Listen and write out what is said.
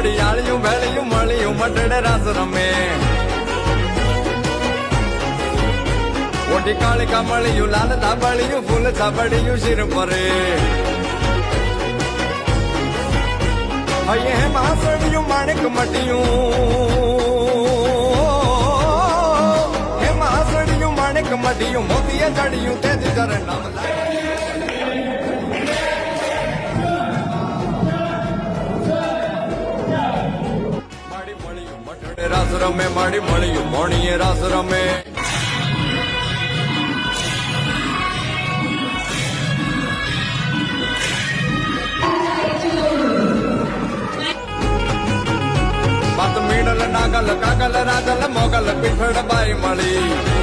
ઘડિયાળિયું ભેળિયું મળ્યું મટડે રાસ રમે ઓટી કાળિકા મળ્યું લાલ ધાબળિયું ફૂલ છાબડિયું શિર પરે હૈયે હે માસડિયું માણેક મટિયું હે માસડિયું માણેક મટિયું મોતીએ જડિયું તેથી જરે નામ માડી મળ્યું મટડે રાસ રમે માડી મળ્યું મોણીએ રાસ રમે મીડલ નાગલ કાગલ રાજલ મોગલ પીઠળ બાઈ મળી